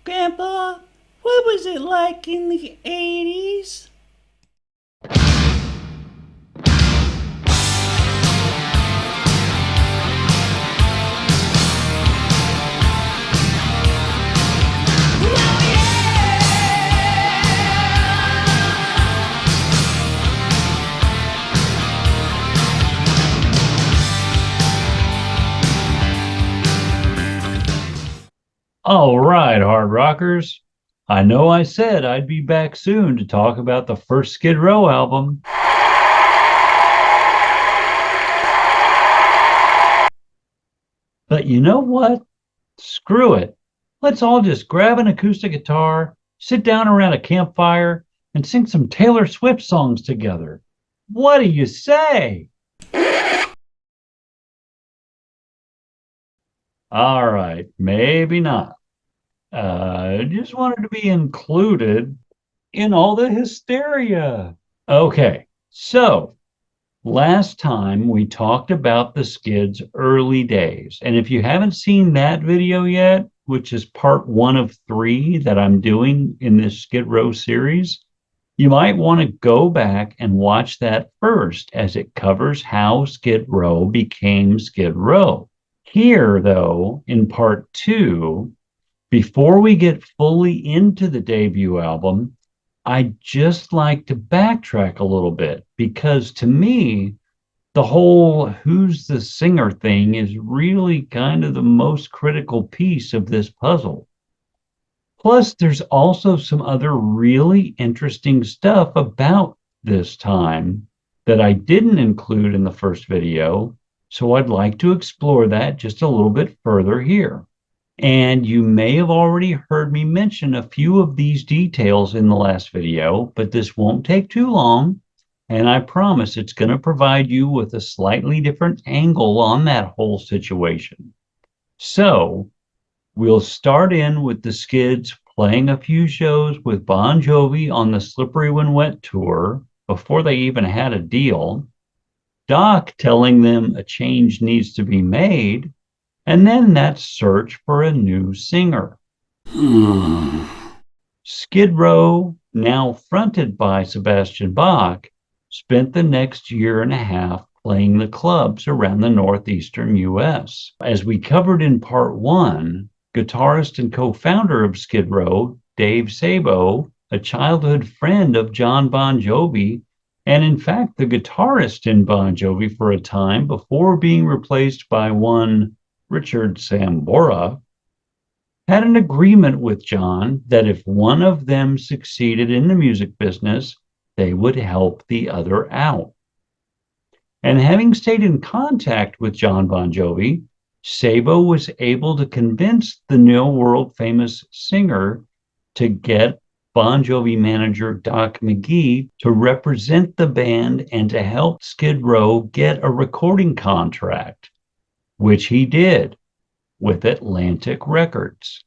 Grandpa, what was it like in the 80s? All right, hard rockers. I know I said I'd be back soon to talk about the first Skid Row album. But you know what? Screw it. Let's all just grab an acoustic guitar, sit down around a campfire, and sing some Taylor Swift songs together. What do you say? All right, maybe not. Just wanted to be included in all the hysteria. Okay, so last time we talked about the Skids' early days. And if you haven't seen that video yet, which is part 1 of 3 that I'm doing in this Skid Row series, you might want to go back and watch that first, as it covers how Skid Row became Skid Row. Here, though, in part 2, before we get fully into the debut album, I'd just like to backtrack a little bit because to me, the whole who's the singer thing is really kind of the most critical piece of this puzzle. Plus, there's also some other really interesting stuff about this time that I didn't include in the first video, so I'd like to explore that just a little bit further here. And you may have already heard me mention a few of these details in the last video, but this won't take too long. And I promise it's going to provide you with a slightly different angle on that whole situation. So we'll start in with the Skids playing a few shows with Bon Jovi on the Slippery When Wet tour before they even had a deal. Doc telling them a change needs to be made. And then that search for a new singer. Skid Row, now fronted by Sebastian Bach, spent the next year and a half playing the clubs around the northeastern U.S. As we covered in part 1, guitarist and co-founder of Skid Row, Dave Sabo, a childhood friend of John Bon Jovi, and in fact the guitarist in Bon Jovi for a time before being replaced by one Richard Sambora, had an agreement with John that if one of them succeeded in the music business, they would help the other out. And having stayed in contact with John Bon Jovi, Sabo was able to convince the now world famous singer to get Bon Jovi manager Doc McGee to represent the band and to help Skid Row get a recording contract, which he did with Atlantic Records.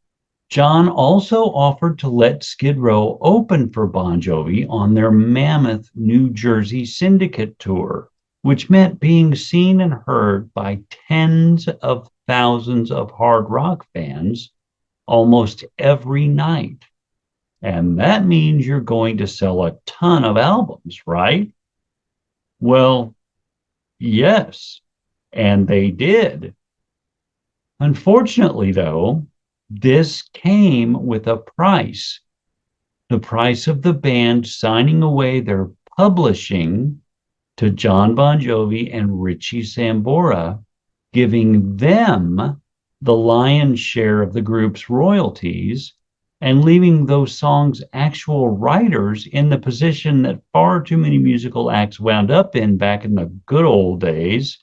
John also offered to let Skid Row open for Bon Jovi on their mammoth New Jersey syndicate tour, which meant being seen and heard by tens of thousands of hard rock fans almost every night. And that means you're going to sell a ton of albums, right? Well, yes, and they did. Unfortunately, though, this came with a price. The price of the band signing away their publishing to John Bon Jovi and Richie Sambora, giving them the lion's share of the group's royalties and leaving those songs' actual writers in the position that far too many musical acts wound up in back in the good old days,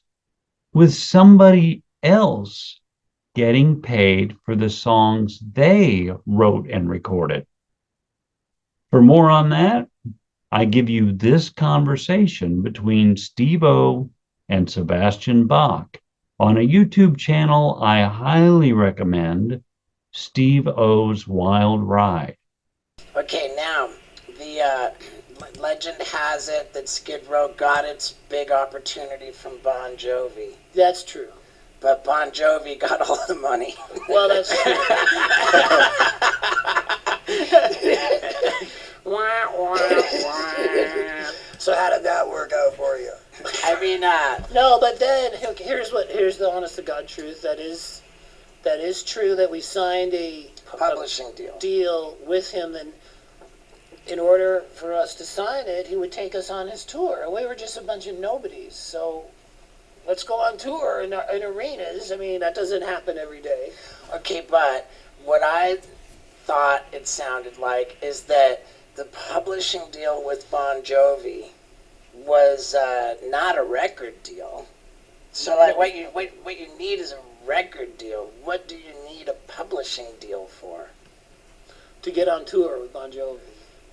with somebody else getting paid for the songs they wrote and recorded. For more on that, I give you this conversation between Steve-O and Sebastian Bach on a YouTube channel I highly recommend, Steve-O's Wild Ride. Okay, now, the legend has it that Skid Row got its big opportunity from Bon Jovi. That's true. But Bon Jovi got all the money. Well, that's true. arena. No, but then here's the honest to God truth. That is true that we signed a Publishing deal with him, and in order for us to sign it, he would take us on his tour. And we were just a bunch of nobodies. So let's go on tour in arenas. I mean, that doesn't happen every day. Okay, but what I thought it sounded like is that the publishing deal with Bon Jovi was not a record deal. So, like, what you need is a record deal. What do you need a publishing deal for? To get on tour with Bon Jovi.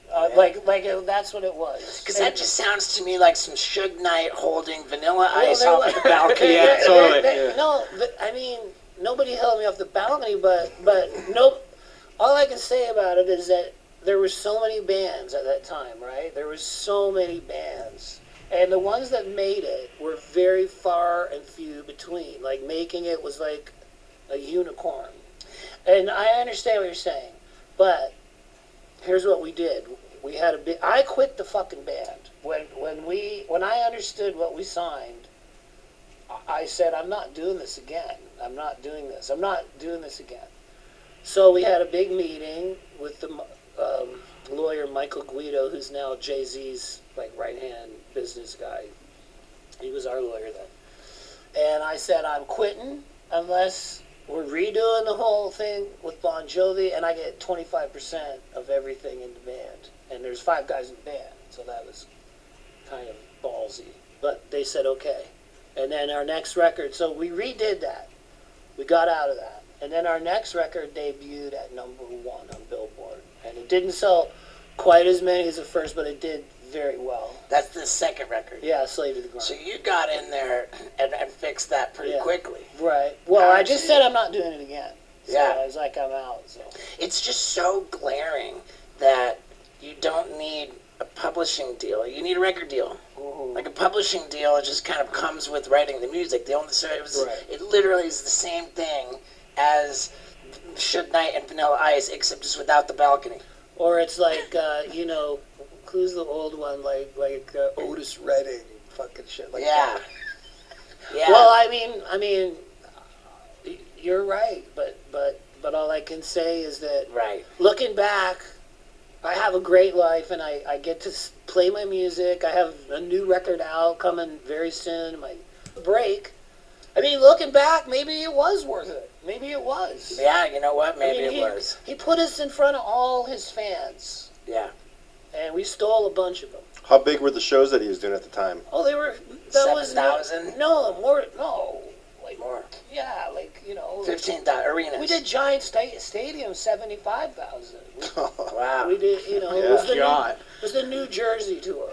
That's what it was. Because that just sounds to me like some Suge Knight holding Vanilla Ice off the balcony. Yeah, totally. No, I mean, nobody held me off the balcony, but no. All I can say about it is that there were so many bands at that time, right? There were so many bands. And the ones that made it were very far and few between. Like, making it was like a unicorn. And I understand what you're saying, but here's what we did. We had I quit the fucking band. When I understood what we signed, I said, I'm not doing this again. I'm not doing this. I'm not doing this again. So we had a big meeting with the lawyer Michael Guido, who's now Jay-Z's right-hand business guy. He was our lawyer then. And I said, I'm quitting unless we're redoing the whole thing with Bon Jovi, and I get 25% of everything in the band. And there's 5 guys in the band, so that was kind of ballsy. But they said okay. And then our next record, so we redid that. We got out of that. And then our next record debuted at #1 on Billboard. And it didn't sell quite as many as the first, but it did very well. That's the second record. Yeah, Slave to the Grind. So you got in there and fixed that pretty quickly. Right. Well, I just said I'm not doing it again. So yeah. I was like, I'm out. So it's just so glaring that you don't need a publishing deal. You need a record deal. Mm-hmm. Like a publishing deal, it just kind of comes with writing the music. It literally is the same thing as Suge Knight and Vanilla Ice, except just without the balcony. Or it's like, who's the old one? Like Otis Redding, fucking shit like that. Yeah. Well, I mean, you're right, but all I can say is that looking back, I have a great life, and I get to play my music. I have a new record out coming very soon. My break. I mean, looking back, maybe it was worth it. Maybe it was. Yeah, you know what? Maybe it was. He put us in front of all his fans. Yeah. And we stole a bunch of them. How big were the shows that he was doing at the time? Oh, they were... 7,000? No, more... No. Like more? Yeah, 15,000 arenas. We did giant stadium, 75,000. Wow. We did, it was the New Jersey tour.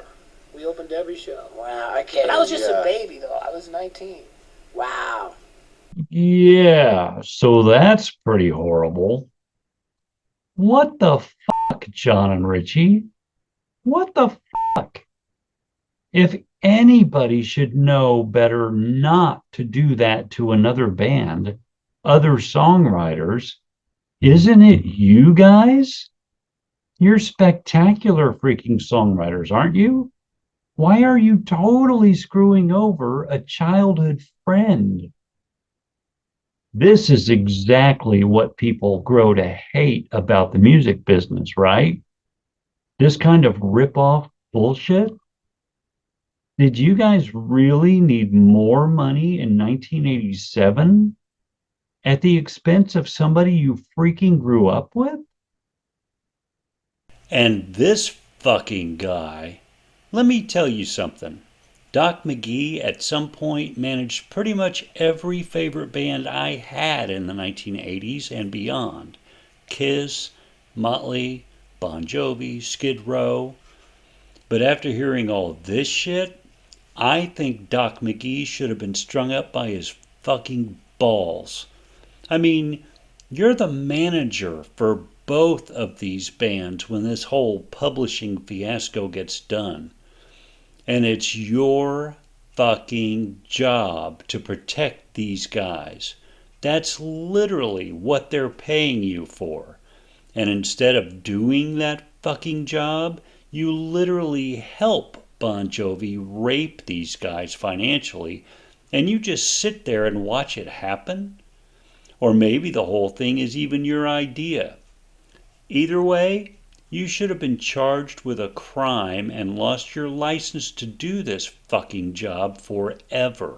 We opened every show. Wow, okay. And I was just a baby, though. I was 19. Wow. Yeah, so that's pretty horrible. What the fuck, John and Richie? What the fuck? If anybody should know better not to do that to another band, other songwriters, isn't it you guys? You're spectacular freaking songwriters, aren't you? Why are you totally screwing over a childhood friend? This is exactly what people grow to hate about the music business, right? This kind of rip-off bullshit. Did you guys really need more money in 1987 at the expense of somebody you freaking grew up with? And this fucking guy, let me tell you something. Doc McGee at some point managed pretty much every favorite band I had in the 1980s and beyond. Kiss, Motley, Bon Jovi, Skid Row. But after hearing all this shit, I think Doc McGee should have been strung up by his fucking balls. I mean, you're the manager for both of these bands when this whole publishing fiasco gets done. And it's your fucking job to protect these guys. That's literally what they're paying you for. And instead of doing that fucking job, you literally help Bon Jovi rape these guys financially, and you just sit there and watch it happen? Or maybe the whole thing is even your idea. Either way, you should have been charged with a crime and lost your license to do this fucking job forever.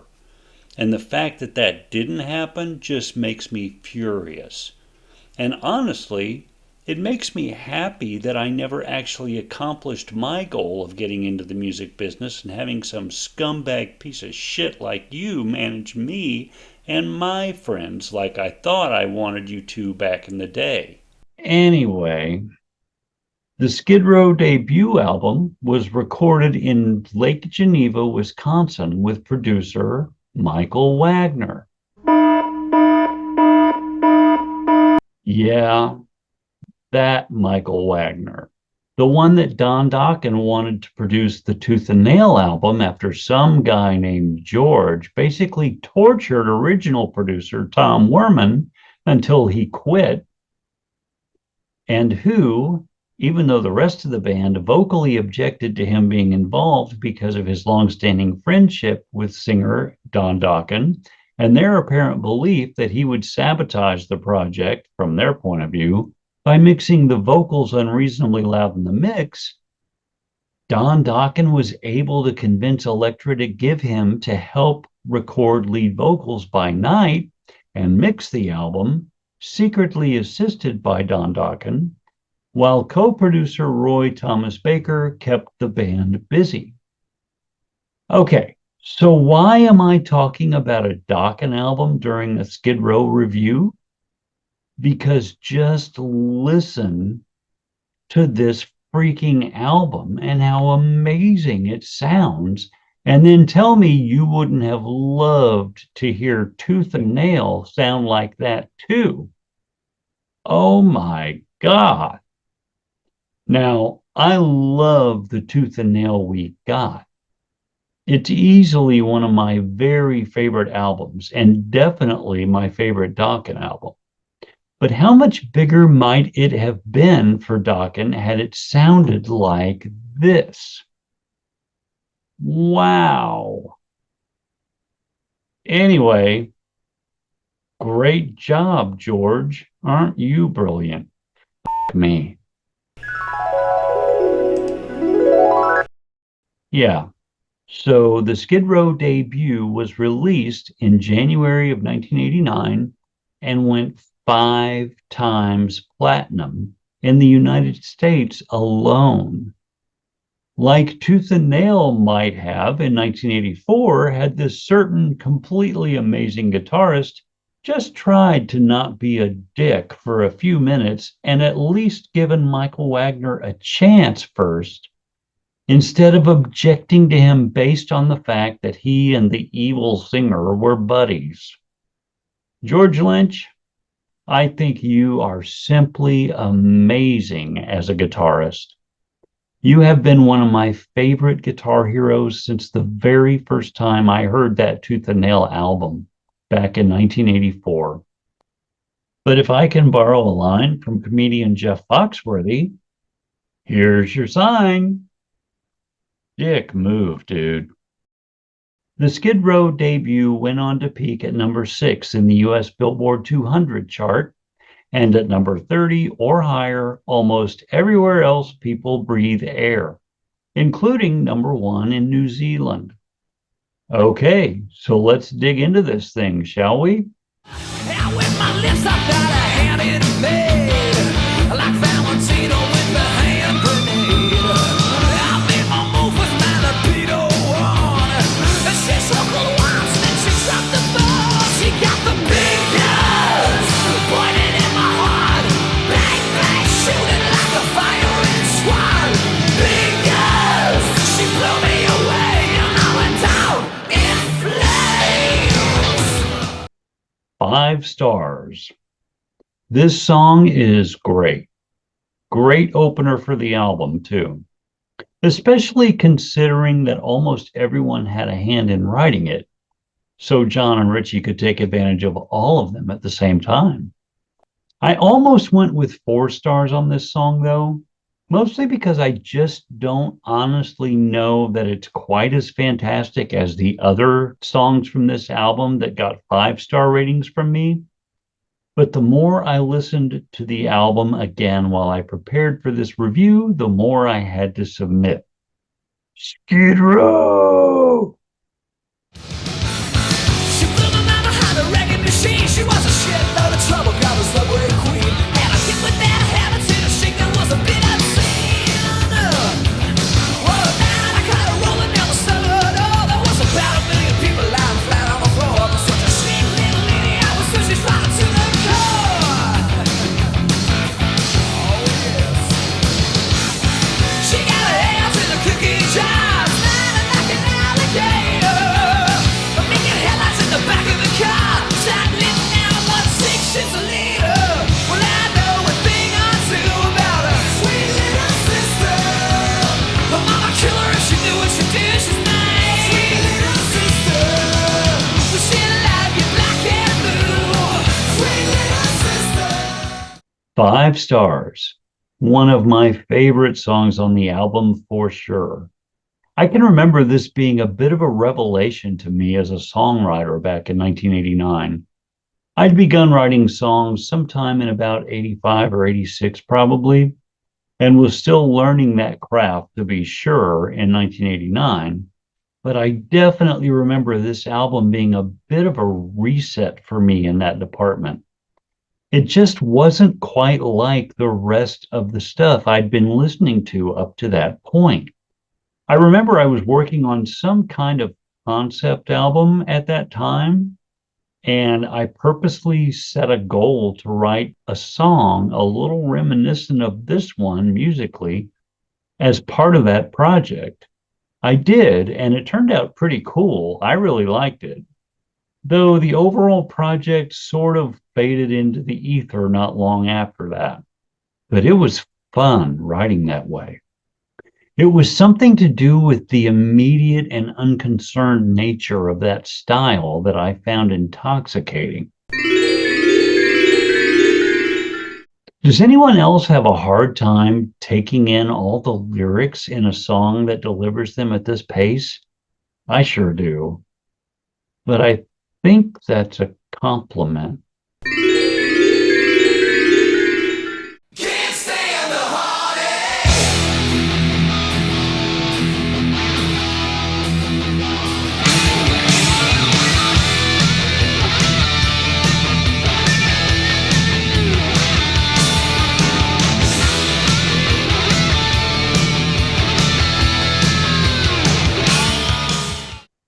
And the fact that that didn't happen just makes me furious. And honestly, it makes me happy that I never actually accomplished my goal of getting into the music business and having some scumbag piece of shit like you manage me and my friends like I thought I wanted you to back in the day. Anyway, the Skid Row debut album was recorded in Lake Geneva, Wisconsin, with producer Michael Wagener. Yeah, that Michael Wagener. The one that Don Dokken wanted to produce the Tooth and Nail album after some guy named George basically tortured original producer Tom Werman until he quit, and who, even though the rest of the band vocally objected to him being involved because of his longstanding friendship with singer Don Dokken and their apparent belief that he would sabotage the project, from their point of view, by mixing the vocals unreasonably loud in the mix, Don Dokken was able to convince Elektra to give him to help record lead vocals by night and mix the album, secretly assisted by Don Dokken, while co-producer Roy Thomas Baker kept the band busy. Okay, so why am I talking about a Dokken album during a Skid Row review? Because just listen to this freaking album and how amazing it sounds, and then tell me you wouldn't have loved to hear Tooth and Nail sound like that too. Oh my God. Now, I love the Tooth and Nail we got. It's easily one of my very favorite albums, and definitely my favorite Dokken album. But how much bigger might it have been for Dokken had it sounded like this? Wow. Anyway, great job, George. Aren't you brilliant? F me. Yeah. So the Skid Row debut was released in January of 1989 and went 5 times platinum in the United States alone. Like Tooth and Nail might have in 1984, had this certain completely amazing guitarist just tried to not be a dick for a few minutes and at least given Michael Wagener a chance first, instead of objecting to him based on the fact that he and the evil singer were buddies. George Lynch, I think you are simply amazing as a guitarist. You have been one of my favorite guitar heroes since the very first time I heard that Tooth and Nail album back in 1984. But if I can borrow a line from comedian Jeff Foxworthy, here's your sign. Dick move, dude. The Skid Row debut went on to peak at number 6 in the US Billboard 200 chart and at number 30 or higher almost everywhere else people breathe air, including number 1 in New Zealand. Okay, so let's dig into this thing, shall we? And with my lips I've got a hand in a maid, like Valentino with the hand grenade. I made my move with my libido on, and she circled once, then she dropped the ball. She got the big guns pointed in my heart, bang bang shooting like a firing squad. Big guns, she blew me away, and I went down in flames. 5 stars. This song is great. Great opener for the album, too. Especially considering that almost everyone had a hand in writing it, so John and Richie could take advantage of all of them at the same time. I almost went with 4 stars on this song, though, Mostly because I just don't honestly know that it's quite as fantastic as the other songs from this album that got 5-star ratings from me. But the more I listened to the album again while I prepared for this review, the more I had to submit. Skid Row! She blew my mama had a wrecking machine. She was a shitload of trouble, got a subway queen. Had a hit with that habits in a shake that was a bit obscene. Well, now I caught her rolling down the cellar door. There was about 1 million people lying flat on the floor. But such a sweet little lady, I was sushi sliding to the core. Oh yes. She got her hands in the cookie jar, smiling like an alligator. Making headlights in the back of the car. Start living now, but 6 shits a liter. Well, I know a thing or two about her sweet little sister. Her mama kill her if she knew what she did. She's my sweet little sister. But she'll love you black and blue. Sweet little sister. 5 stars. One of my favorite songs on the album for sure. I can remember this being a bit of a revelation to me as a songwriter back in 1989. I'd begun writing songs sometime in about 85 or 86 probably, and was still learning that craft to be sure in 1989. But I definitely remember this album being a bit of a reset for me in that department. It just wasn't quite like the rest of the stuff I'd been listening to up to that point. I remember I was working on some kind of concept album at that time, and I purposely set a goal to write a song a little reminiscent of this one musically as part of that project. I did, and it turned out pretty cool. I really liked it. Though the overall project sort of faded into the ether not long after that. But it was fun writing that way. It was something to do with the immediate and unconcerned nature of that style that I found intoxicating. Does anyone else have a hard time taking in all the lyrics in a song that delivers them at this pace? I sure do. But I think that's a compliment. Can't stand the heartache.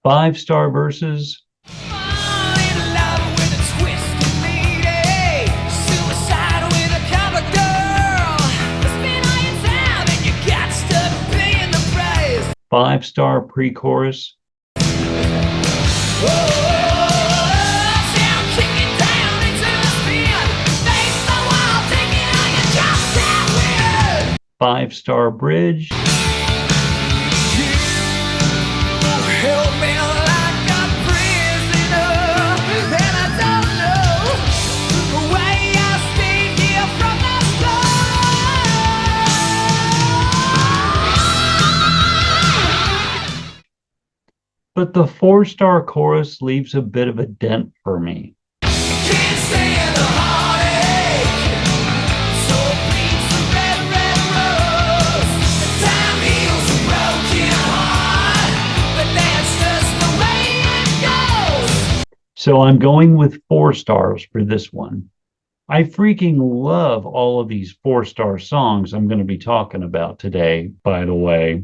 5-star verses. Fall in love with a twisted lady. Suicide with a cover girl. Spend all your time and you got stuck paying the price. 5-star pre-chorus. Sound kicking down into the spin. Face the wall, taking all your chops that weird. 5-star bridge. Held me like a prisoner, and I don't know why I stayed here from the start. But the 4-star chorus leaves a bit of a dent for me. Can't stand the heartache, so it bleeds the red, red rose. Time heals a broken heart, but that's just the way it goes. So I'm going with 4 stars for this one. I freaking love all of these 4-star songs I'm going to be talking about today, by the way.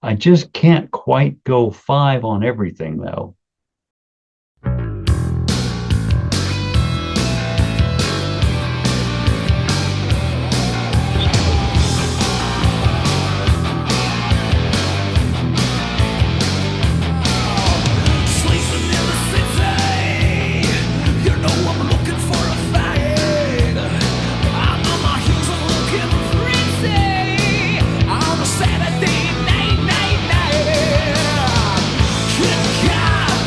I just can't quite go 5 on everything, though. Sleeping in the city, you know I'm looking for a fight. I'm on my heels and looking pretty on a Saturday night. Good God,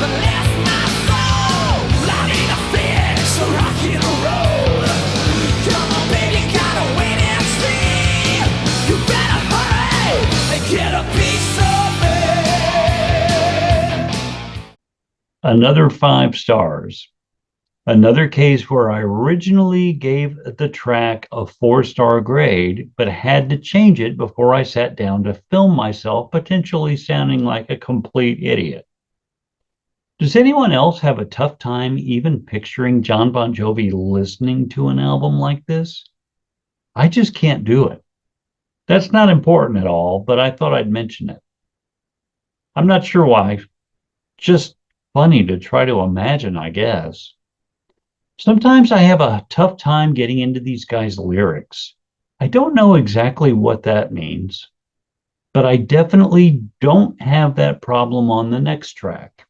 Another 5 stars. Another case where I originally gave the track a 4-star grade, but had to change it before I sat down to film myself potentially sounding like a complete idiot. Does anyone else have a tough time even picturing John Bon Jovi listening to an album like this? I just can't do it. That's not important at all, but I thought I'd mention it. I'm not sure why. Just funny to try to imagine, I guess. Sometimes I have a tough time getting into these guys' lyrics. I don't know exactly what that means, but I definitely don't have that problem on the next track.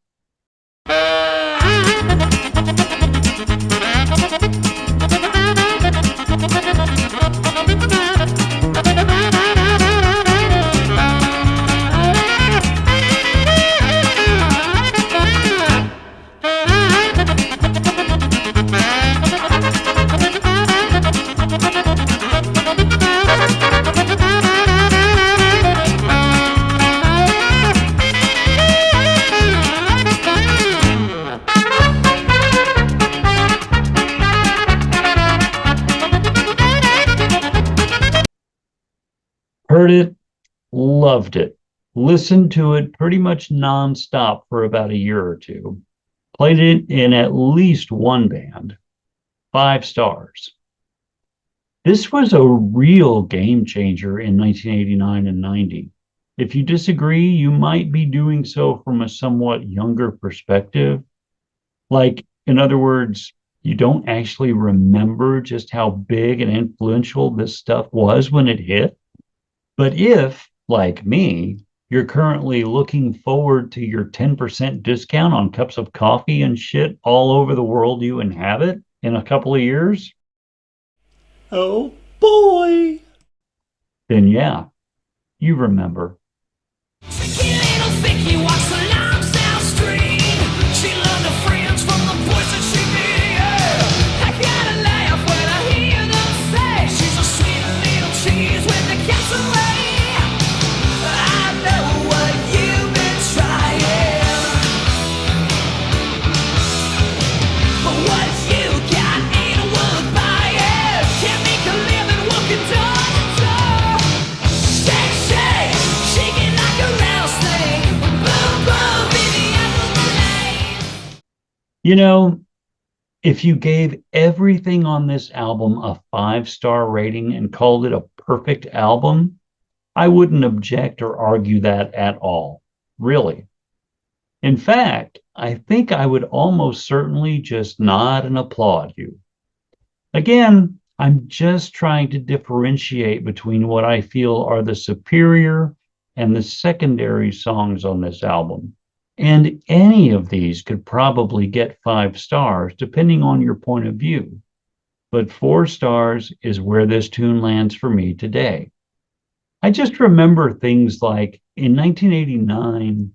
Heard it, loved it, listened to it pretty much nonstop for about a year or two, played it in at least one band, 5 stars. This was a real game changer in 1989 and 90. If you disagree, you might be doing so from a somewhat younger perspective. Like, in other words, you don't actually remember just how big and influential this stuff was when it hit. But if, like me, you're currently looking forward to your 10% discount on cups of coffee and shit all over the world you inhabit in a couple of years, Oh boy! then yeah, you remember. Tricky little Vicky walks along South Street. She learned her friends from the boys that she knew. I gotta laugh when I hear them say she's a sweet little cheese when the cat's away. I know what you've been trying, but what you got ain't worth buying. Can't make a living walking door to door. Shake, shake, shaking like a rattlesnake. Boom, boom, in the apple of my eye. You know, if you gave everything on this album a 5-star rating and called it a perfect album, I wouldn't object or argue that at all, really. In fact, I think I would almost certainly just nod and applaud you. Again, I'm just trying to differentiate between what I feel are the superior and the secondary songs on this album. And any of these could probably get 5 stars, depending on your point of view. But 4 stars is where this tune lands for me today. I just remember things like in 1989,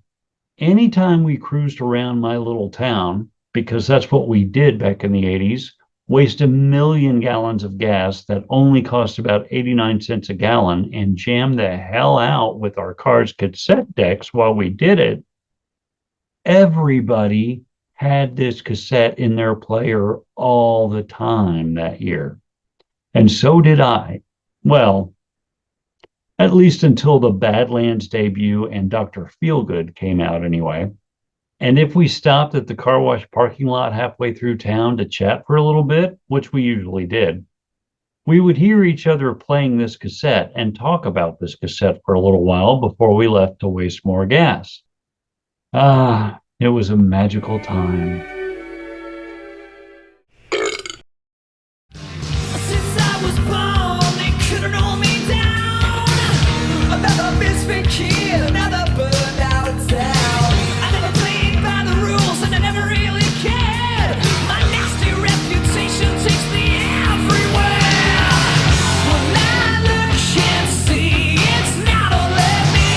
anytime we cruised around my little town, because that's what we did back in the 80s, waste 1 million gallons of gas that only cost about 89 cents a gallon and jam the hell out with our car's cassette decks while we did it, everybody had this cassette in their player all the time that year. And so did I. Well, at least until the Badlands debut and Dr. Feelgood came out anyway. And if we stopped at the car wash parking lot halfway through town to chat for a little bit, which we usually did, we would hear each other playing this cassette and talk about this cassette for a little while before we left to waste more gas. Ah, it was a magical time. Since I was born, they couldn't hold me down. Another misfit kid, another burned out town. I never played by the rules and I never really cared. My nasty reputation takes me everywhere. When I look and see, it's not only me.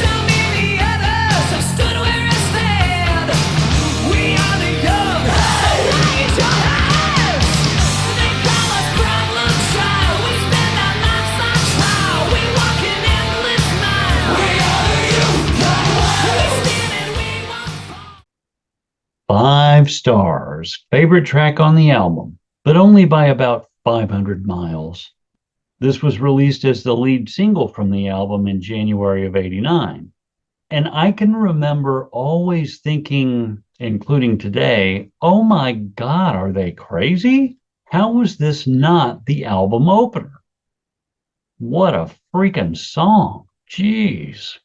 So many others. 5 stars. Favorite track on the album, but only by about 500 miles. This was released as the lead single from the album in January of '89. And I can remember always thinking, including today, oh my God, are they crazy? How was this not the album opener? What a freaking song. Jeez.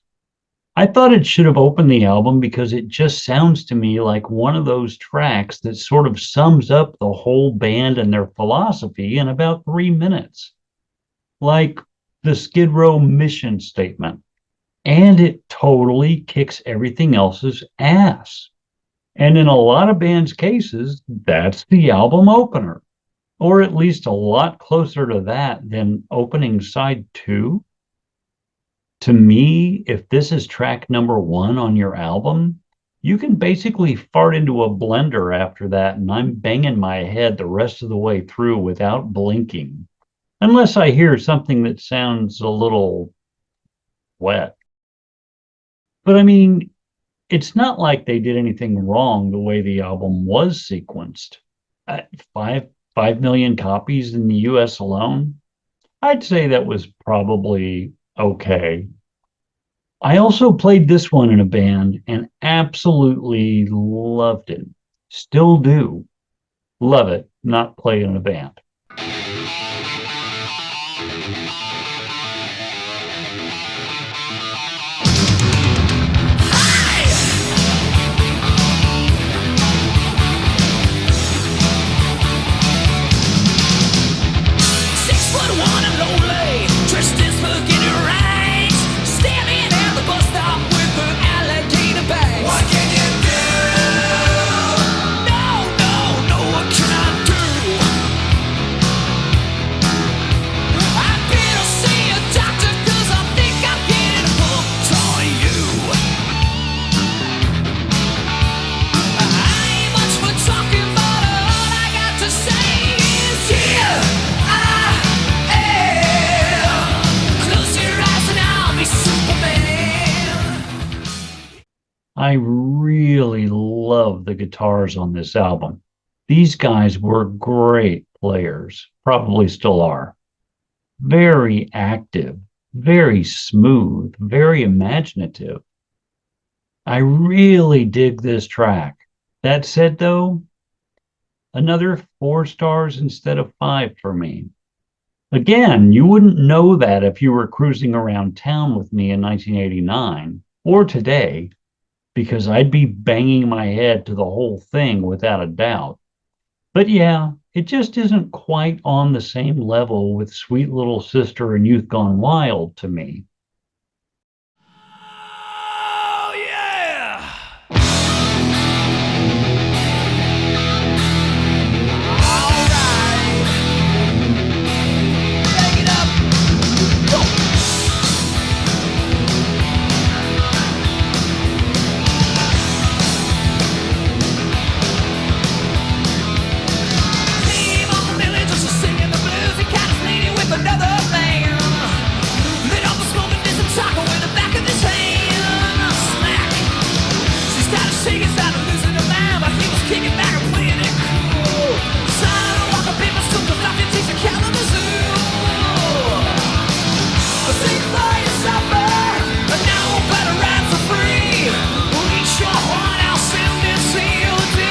I thought it should have opened the album because it just sounds to me like one of those tracks that sort of sums up the whole band and their philosophy in about 3 minutes. Like the Skid Row mission statement. And it totally kicks everything else's ass. And in a lot of bands' cases, that's the album opener. Or at least a lot closer to that than opening side 2. To me, if this is track number 1 on your album, you can basically fart into a blender after that, and I'm banging my head the rest of the way through without blinking. Unless I hear something that sounds a little wet. But I mean, it's not like they did anything wrong the way the album was sequenced. 5 million copies in the US alone? I'd say that was probably okay. I also played this one in a band and absolutely loved it. Still do. Love it, not play in a band. I really love the guitars on this album. These guys were great players, probably still are. Very active, very smooth, very imaginative. I really dig this track. That said, though, another 4 stars instead of 5 for me. Again, you wouldn't know that if you were cruising around town with me in 1989 or today, because I'd be banging my head to the whole thing without a doubt. But yeah, it just isn't quite on the same level with Sweet Little Sister and Youth Gone Wild to me. Oh, yeah! All right. Take it up. Go. Another man lit up a smoking distant taco in the back of his hand. Smack. She's got to shake his out of losing her mind, but he was kicking back and playing it cool. Sign of walking papers took the life and teach a Kalamazoo. Sing for yourself, but now better ride for free. Reach your heart, I'll send this COD.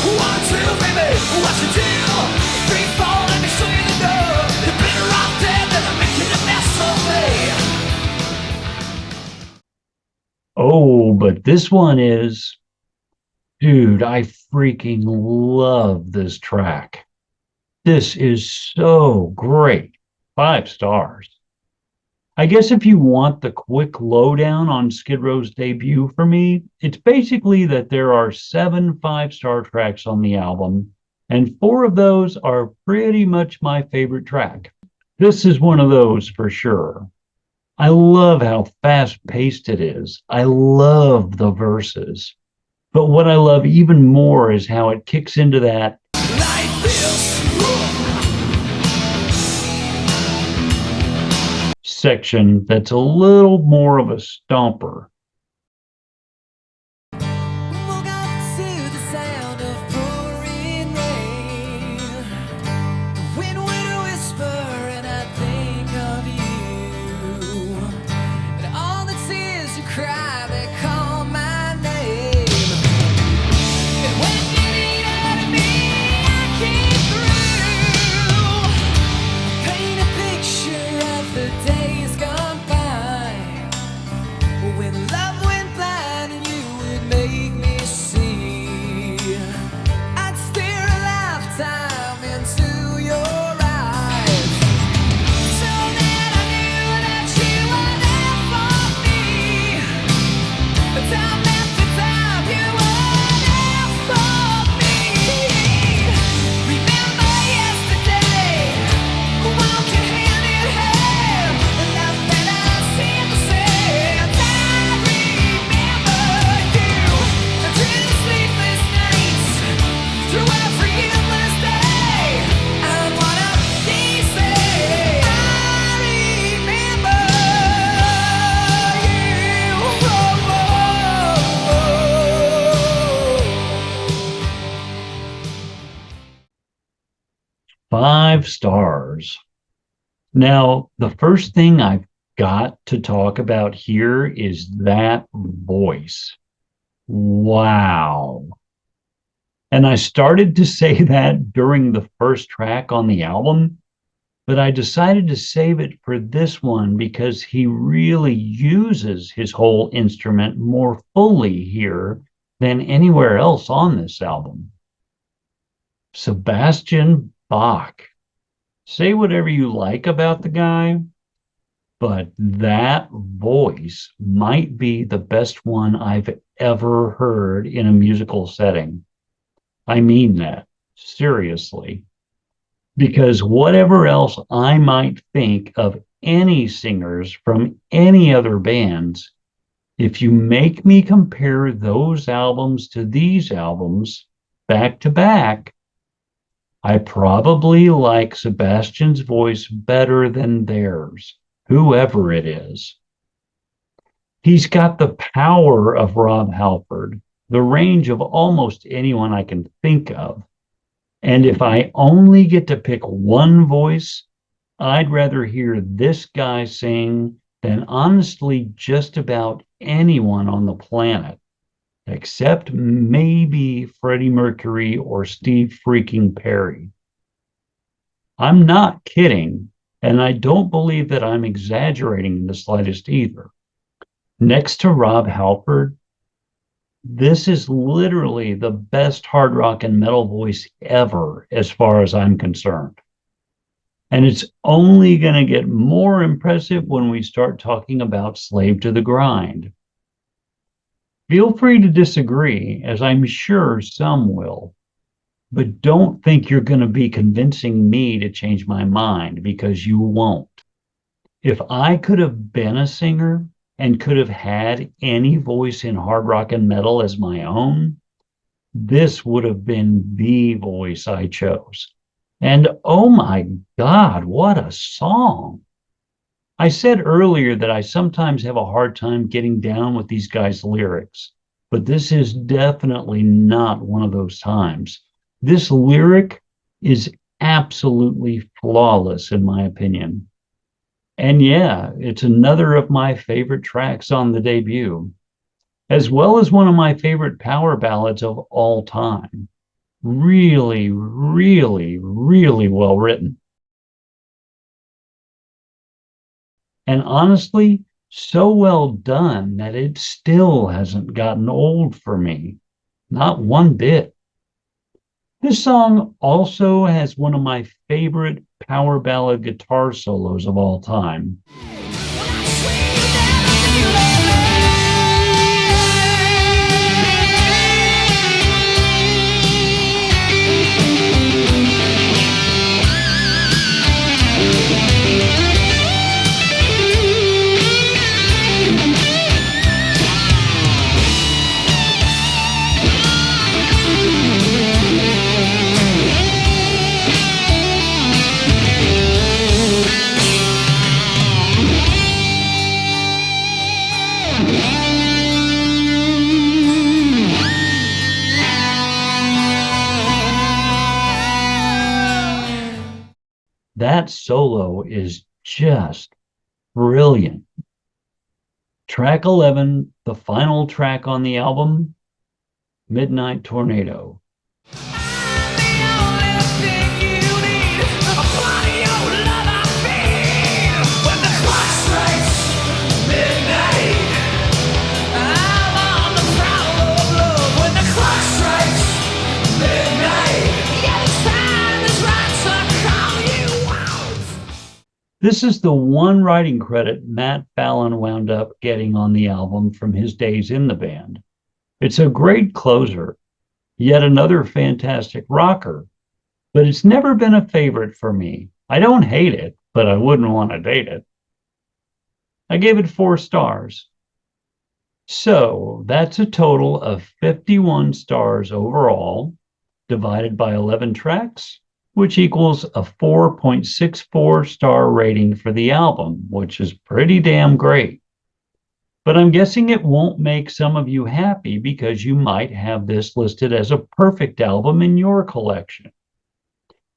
1, 2, baby, what you do? Oh, but this one is, dude, I freaking love this track. This is so great. 5 stars. I guess if you want the quick lowdown on Skid Row's debut for me, it's basically that there are 7 5-star tracks on the album, and 4 of those are pretty much my favorite track. This is one of those for sure. I love how fast-paced it is. I love the verses. But what I love even more is how it kicks into that section that's a little more of a stomper. through every endless day. And what a easy I remember you. Oh, 5 stars. Now, the first thing I've got to talk about here is that voice. Wow. And I started to say that during the first track on the album, but I decided to save it for this one because he really uses his whole instrument more fully here than anywhere else on this album. Sebastian Bach. Say whatever you like about the guy, but that voice might be the best one I've ever heard in a musical setting. I mean that, seriously. Because whatever else I might think of any singers from any other bands, if you make me compare those albums to these albums back to back, I probably like Sebastian's voice better than theirs, whoever it is. He's got the power of Rob Halford, the range of almost anyone I can think of. And if I only get to pick one voice, I'd rather hear this guy sing than honestly just about anyone on the planet, except maybe Freddie Mercury or Steve freaking Perry. I'm not kidding, and I don't believe that I'm exaggerating in the slightest either. Next to Rob Halford, this is literally the best hard rock and metal voice ever, as far as I'm concerned. And it's only going to get more impressive when we start talking about Slave to the Grind. Feel free to disagree, as I'm sure some will, but don't think you're going to be convincing me to change my mind, because you won't. If I could have been a singer and could have had any voice in hard rock and metal as my own, this would have been the voice I chose. And oh my God, what a song. I said earlier that I sometimes have a hard time getting down with these guys' lyrics, but this is definitely not one of those times. This lyric is absolutely flawless, in my opinion. And yeah, it's another of my favorite tracks on the debut, as well as one of my favorite power ballads of all time. Really, really, really well written. And honestly, so well done that it still hasn't gotten old for me. Not one bit. This song also has one of my favorite power ballad guitar solos of all time. That solo is just brilliant. Track 11, the final track on the album, Midnight Tornado. This is the one writing credit Matt Fallon wound up getting on the album from his days in the band. It's a great closer, yet another fantastic rocker, but it's never been a favorite for me. I don't hate it, but I wouldn't want to date it. I gave it 4 stars. So that's a total of 51 stars overall, divided by 11 tracks, which equals a 4.64 star rating for the album, which is pretty damn great. But I'm guessing it won't make some of you happy because you might have this listed as a perfect album in your collection.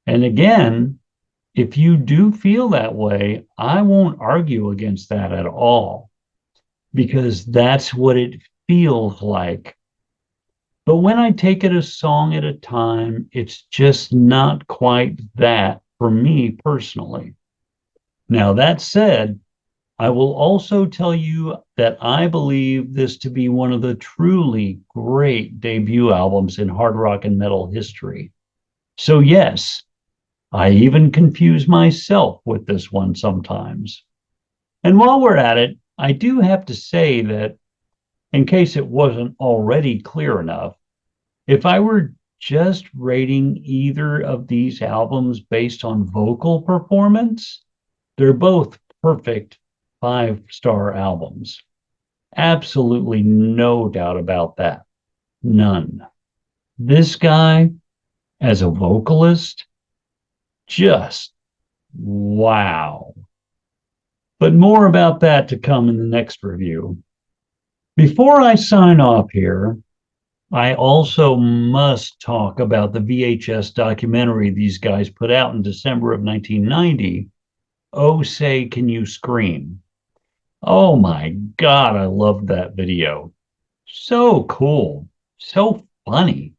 And again, if you do feel that way, I won't argue against that at all, because that's what it feels like. But when I take it a song at a time, it's just not quite that for me personally. Now, that said, I will also tell you that I believe this to be one of the truly great debut albums in hard rock and metal history. So yes, I even confuse myself with this one sometimes. And while we're at it, I do have to say that, in case it wasn't already clear enough, if I were just rating either of these albums based on vocal performance, they're both perfect 5-star albums. Absolutely no doubt about that. None. This guy, as a vocalist, just wow. But more about that to come in the next review. Before I sign off here, I also must talk about the VHS documentary these guys put out in December of 1990, Oh Say Can You Scream? Oh my God, I loved that video. So cool. So funny.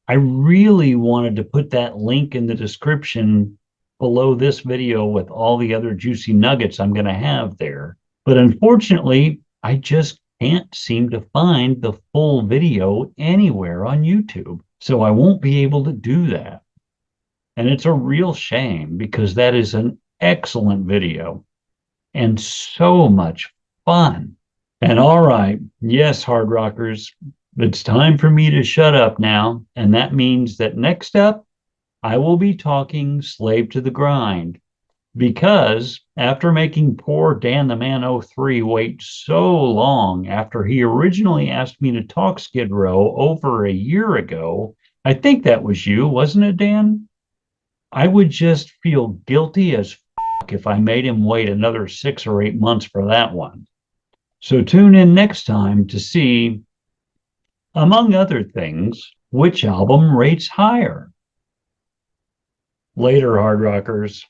I really wanted to put that link in the description below this video with all the other juicy nuggets I'm going to have there. But unfortunately, I just can't seem to find the full video anywhere on YouTube. So I won't be able to do that. And it's a real shame because that is an excellent video and so much fun. And all right, yes, hard rockers, it's time for me to shut up now. And that means that next up, I will be talking Slave to the Grind. Because after making poor Dan the Man 03 wait so long after he originally asked me to talk Skid Row over a year ago, I think that was you, wasn't it, Dan? I would just feel guilty as if I made him wait another 6 or 8 months for that one. So tune in next time to see, among other things, which album rates higher. Later, hard rockers.